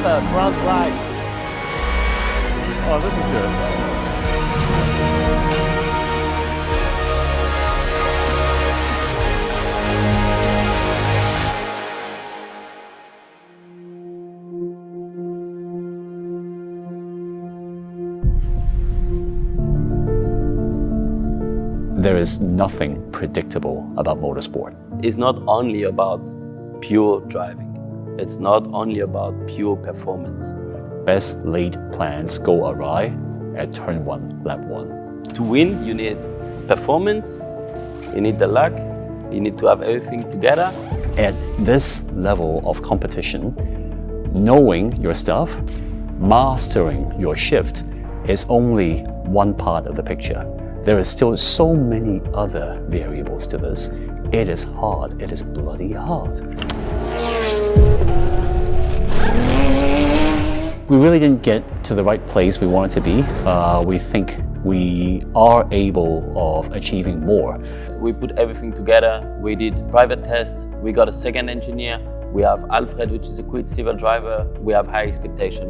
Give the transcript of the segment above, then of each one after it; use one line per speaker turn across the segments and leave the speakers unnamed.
front right. Oh, this is good.
There is nothing predictable about motorsport.
It's not only about pure driving. It's not only about pure performance.
Best laid plans go awry at turn 1, lap 1.
To win, you need performance, you need the luck, you need to have everything together.
At this level of competition, knowing your stuff, mastering your shift is only one part of the picture. There is still so many other variables to this. It is hard, it is bloody hard. We really didn't get to the right place we wanted to be. We think we are able of achieving more.
We put everything together. We did private tests. We got a second engineer. We have Alfred, which is a Quicksilver driver. We have high expectation.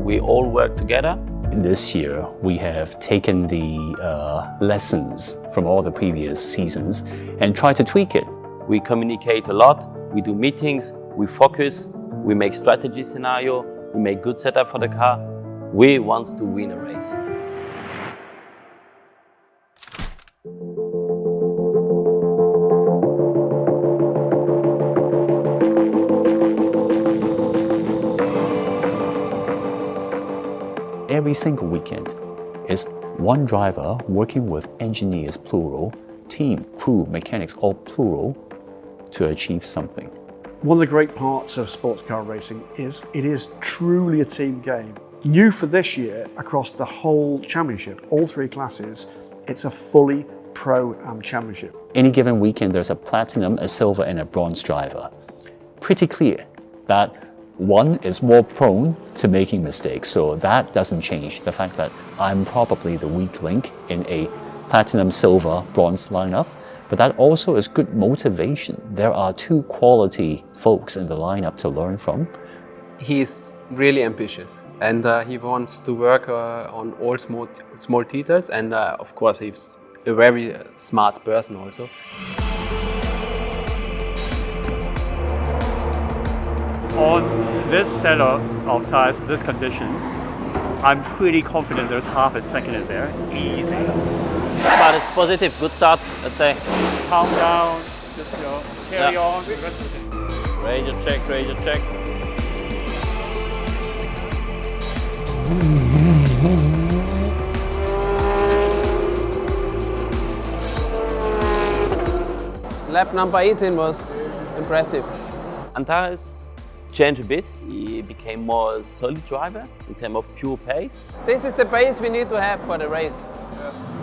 We all work together.
This year, we have taken the lessons from all the previous seasons and tried to tweak it.
We communicate a lot. We do meetings. We focus. We make strategy scenario. We make good setup for the car. We want to win a race.
Every single weekend is one driver working with engineers, plural, team, crew, mechanics, all plural, to achieve something.
One of the great parts of sports car racing is it is truly a team game. New for this year, across the whole championship, all three classes, it's a fully pro-am championship.
Any given weekend, there's a platinum, a silver, and a bronze driver. Pretty clear that one is more prone to making mistakes, so that doesn't change. The fact that I'm probably the weak link in a platinum, silver, bronze lineup, but that also is good motivation. There are two quality folks in the lineup to learn from.
He's really ambitious and he wants to work on all small details, and of course he's a very smart person also.
On this setup of tires, this condition, I'm pretty confident there's half a second in there, easy.
But it's positive, good start, let's say.
Calm down, just carry on. The rest of it.
Ready to check, ready to check.
Lap number 18 was impressive.
Antares changed a bit. He became more a solid driver in terms of pure pace.
This is the pace we need to have for the race.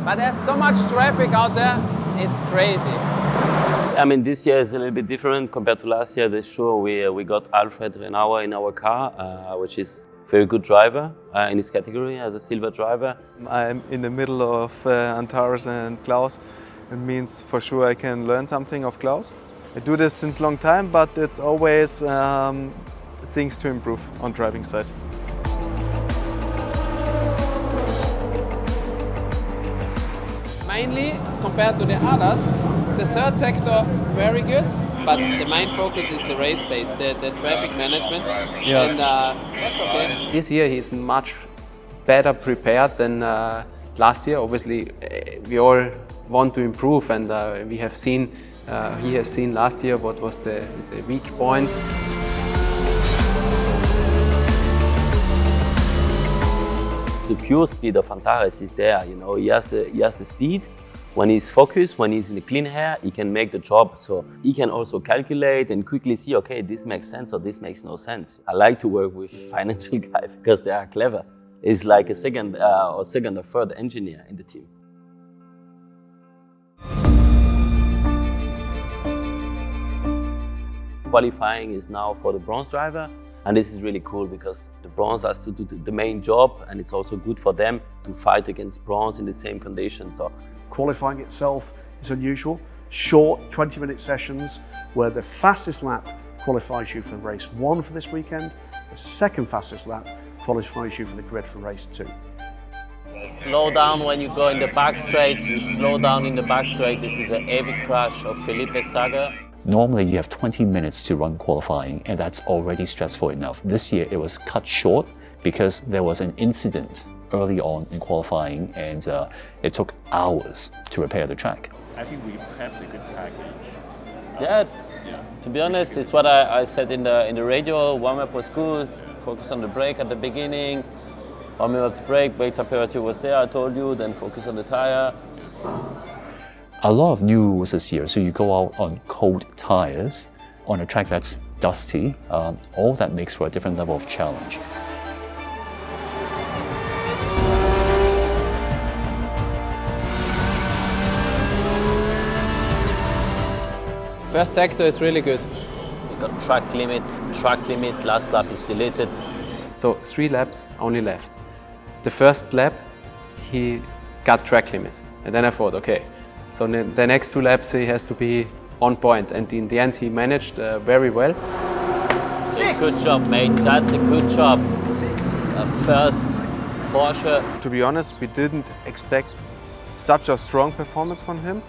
But there's so much traffic out there, it's crazy.
I mean, this year is a little bit different compared to last year. That's sure. We got Alfred Renauer in our car, which is a very good driver in his category as a silver driver.
I'm in the middle of Antares and Klaus. It means for sure I can learn something of Klaus. I do this since a long time, but it's always things to improve on driving side.
Mainly, compared to the others, the third sector very good, but the main focus is the race pace, the traffic management, and that's okay. This year he's much better prepared than last year. Obviously, we all want to improve, and we have seen he has seen last year what was the weak points.
The pure speed of Antares is there, you know. He has the speed. When he's focused, when he's in the clean air, he can make the job. So he can also calculate and quickly see, okay, this makes sense or this makes no sense. I like to work with financial guys because they are clever. It's like a second or third engineer in the team. Qualifying is now for the bronze driver, and this is really cool because the bronze has to do the main job, and it's also good for them to fight against bronze in the same conditions. So
Qualifying itself is unusual. Short 20-minute sessions where the fastest lap qualifies you for race 1 for this weekend. The second fastest lap qualifies you for the grid for race 2.
Slow down when you go in the back straight, you slow down in the back straight. This is a heavy crash of Felipe Saga.
Normally you have 20 minutes to run qualifying, and that's already stressful enough. This year it was cut short because there was an incident early on in qualifying, and it took hours to repair the track.
I think we prepped a good package.
Yeah, to be honest, it's what I said in the radio. Warm-up was good, focus on the brake at the beginning. Warming up the brake temperature was there, I told you, then focus on the tire.
A lot of new rules this year, so you go out on cold tires, on a track that's dusty. All that makes for a different level of challenge.
First sector is really good.
We got track limit, last lap is deleted.
So 3 laps only left. The first lap, he got track limits. And then I thought, okay, so the next 2 laps he has to be on point. And in the end, he managed very well.
Good job, mate. That's a good job. First Porsche.
To be honest, we didn't expect such a strong performance from him.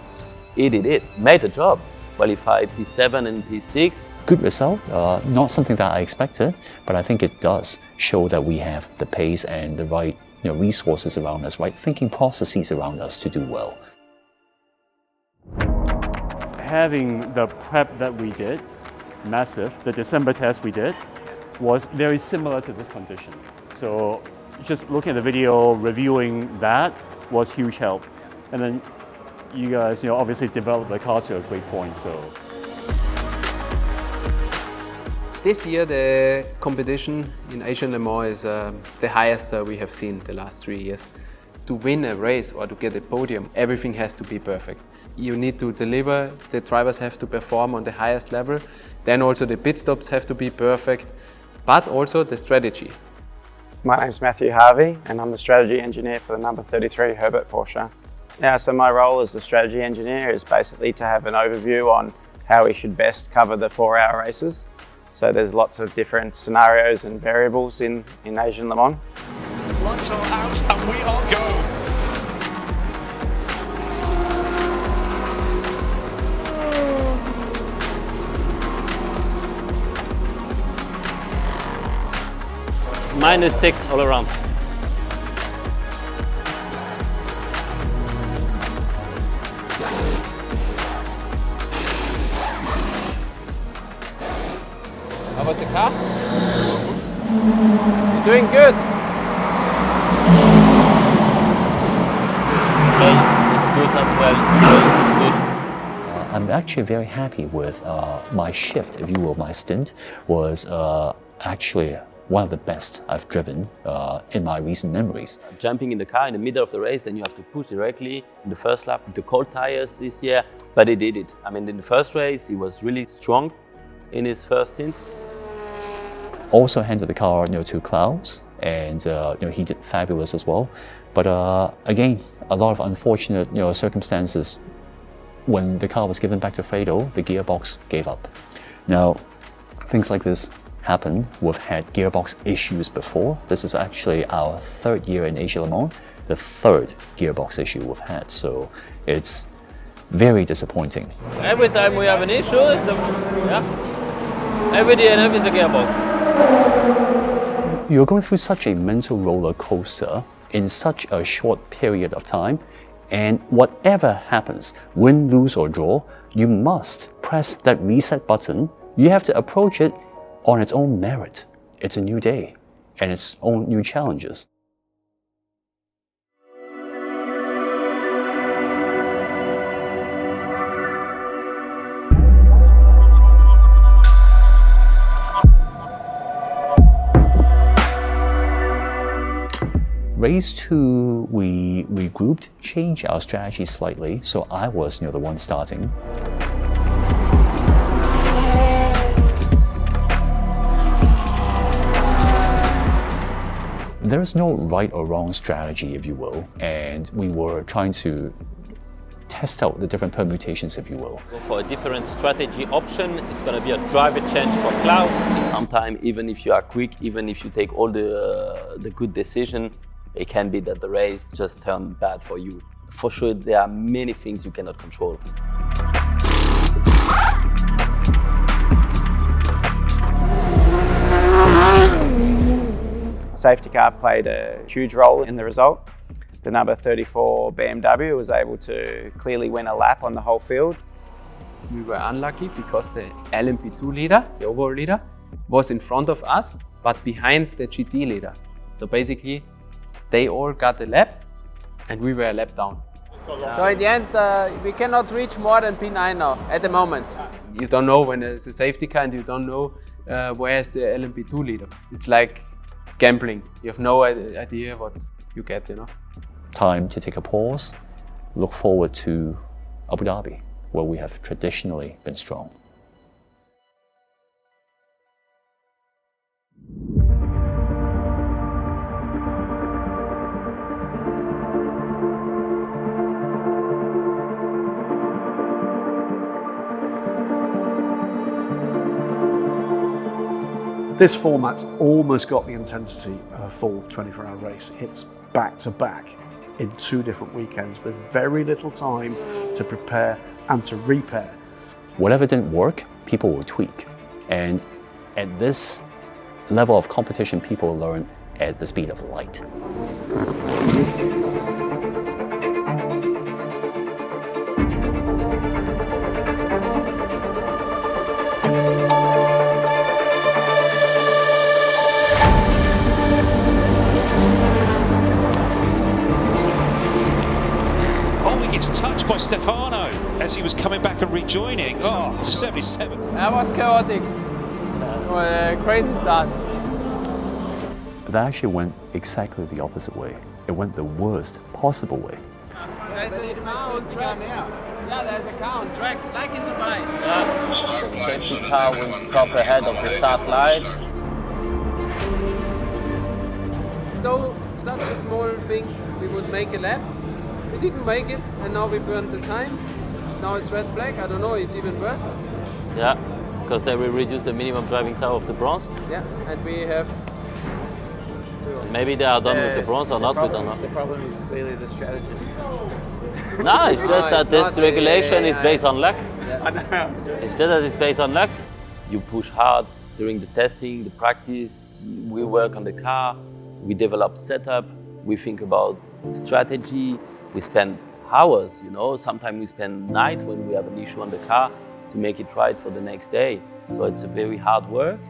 He did it. Made the job. Qualified P7 and P6.
Good result, not something that I expected, but I think it does show that we have the pace and the right resources around us, right thinking processes around us to do well.
Having the prep that we did, massive, the December test we did, was very similar to this condition. So just looking at the video, reviewing that was huge help. And then you guys, obviously developed the car to a great point. So
This year the competition in AsianLeMans is the highest we have seen the last 3 years. To win a race or to get a podium, everything has to be perfect. You need to deliver, the drivers have to perform on the highest level, then also the pit stops have to be perfect, but also the strategy.
My name's Matthew Harvey and I'm the strategy engineer for the number 33 Herbert Porsche. Yeah, so my role as the strategy engineer is basically to have an overview on how we should best cover the 4-hour races. So there's lots of different scenarios and variables in AsianLeMans.
Lights are out and we are go.
-6 all around.
How was the car? You're doing good.
Pace is good as well. Pace is good.
I'm actually very happy with my shift, if you will. My stint was actually one of the best I've driven in my recent memories.
Jumping in the car in the middle of the race, then you have to push directly in the first lap with the cold tires this year, but he did it. I mean, in the first race, he was really strong in his first stint.
Also handed the car to Klaus, and he did fabulous as well. But again, a lot of unfortunate circumstances. When the car was given back to Fredo, the gearbox gave up. Now, things like this happen. We've had gearbox issues before. This is actually our 3rd year in AsianLeMans, the 3rd gearbox issue we've had. So it's very disappointing.
Every time we have an issue, it's every DNF is a gearbox.
You're going through such a mental roller coaster in such a short period of time, and whatever happens, win, lose or draw, you must press that reset button. You have to approach it on its own merit. It's a new day and its own new challenges. Race 2, we regrouped, changed our strategy slightly, so I was the one starting. There's no right or wrong strategy, if you will, and we were trying to test out the different permutations, if you will.
Go for a different strategy option. It's going to be a driver change for Klaus. Sometimes, even if you are quick, even if you take all the good decision, it can be that the race just turned bad for you. For sure, there are many things you cannot control.
Safety car played a huge role in the result. The number 34 BMW was able to clearly win a lap on the whole field.
We were unlucky because the LMP2 leader, the overall leader, was in front of us, but behind the GT leader. So basically, they all got a lap, and we were a lap down. So at the end, we cannot reach more than P9 now, at the moment. You don't know when there's a safety car, and you don't know where is the LMP2 leader. It's like gambling. You have no idea what you get, you know.
Time to take a pause, look forward to Abu Dhabi, where we have traditionally been strong.
This format's almost got the intensity of a full 24-hour race. It's back-to-back in 2 different weekends with very little time to prepare and to repair.
Whatever didn't work, people will tweak. And at this level of competition, people learn at the speed of light.
Touched by Stefano as he was coming back and rejoining. Oh, 77.
That was chaotic. A crazy start.
That actually went exactly the opposite way. It went the worst possible way.
There's a car on track. Yeah, there's a car on track, like in Dubai.
Yeah, so the safety car will stop ahead of the start line.
So, such a small thing, we would make a lap. We didn't make it, and now we burned the time. Now it's red flag. I don't know, it's even worse.
Yeah, because they will reduce the minimum driving time of the bronze.
Yeah, and we have...
Maybe they are done with the bronze or not, we don't know.
The problem is clearly the strategist.
No, it's just that this regulation is based on luck.
I know.
It's just that it's based on luck. You push hard during the testing, the practice. We work on the car. We develop setup. We think about strategy. We spend hours, you know. Sometimes we spend night when we have an issue on the car to make it right for the next day. So it's a very hard work.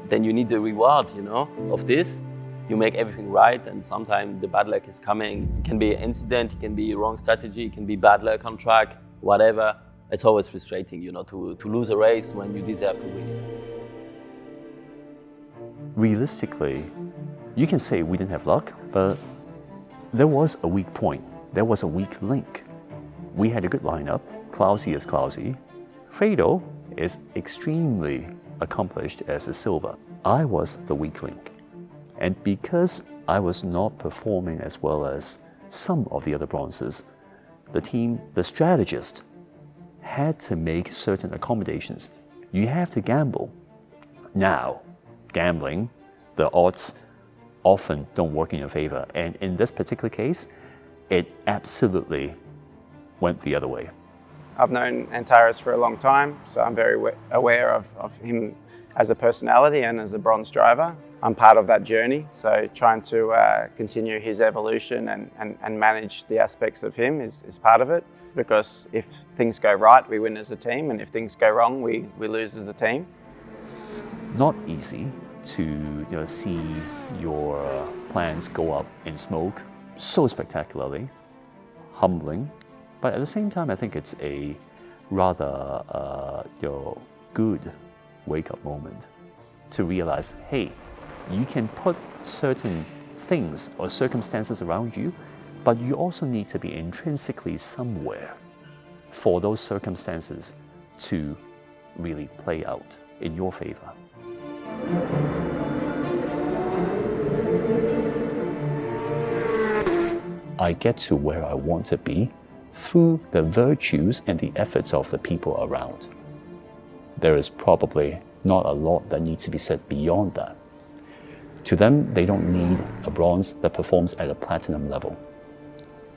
Then you need the reward, you know, of this. You make everything right, and sometimes the bad luck is coming. It can be an incident, it can be wrong strategy, it can be bad luck on track, whatever. It's always frustrating, you know, to lose a race when you deserve to win it.
Realistically, you can say we didn't have luck, but there was a weak point. There was a weak link. We had a good lineup. Klausy is Klausy. Fredo is extremely accomplished as a silver. I was the weak link. And because I was not performing as well as some of the other bronzes, the team, the strategist, had to make certain accommodations. You have to gamble. Now, gambling, the odds often don't work in your favor. And in this particular case, it absolutely went the other way.
I've known Antares for a long time, so I'm very aware of him as a personality and as a bronze driver. I'm part of that journey, so trying to continue his evolution and manage the aspects of him is part of it, because if things go right, we win as a team, and if things go wrong, we lose as a team.
Not easy to see your plans go up in smoke so spectacularly, humbling, but at the same time, I think it's a rather good wake-up moment to realize, hey, you can put certain things or circumstances around you, but you also need to be intrinsically somewhere for those circumstances to really play out in your favor. I get to where I want to be through the virtues and the efforts of the people around. There is probably not a lot that needs to be said beyond that. To them, they don't need a bronze that performs at a platinum level.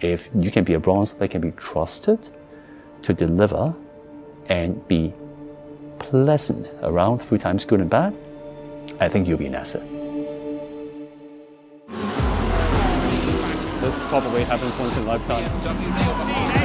If you can be a bronze that can be trusted to deliver and be pleasant around through times good and bad, I think you'll be an asset.
This probably happens once in a lifetime.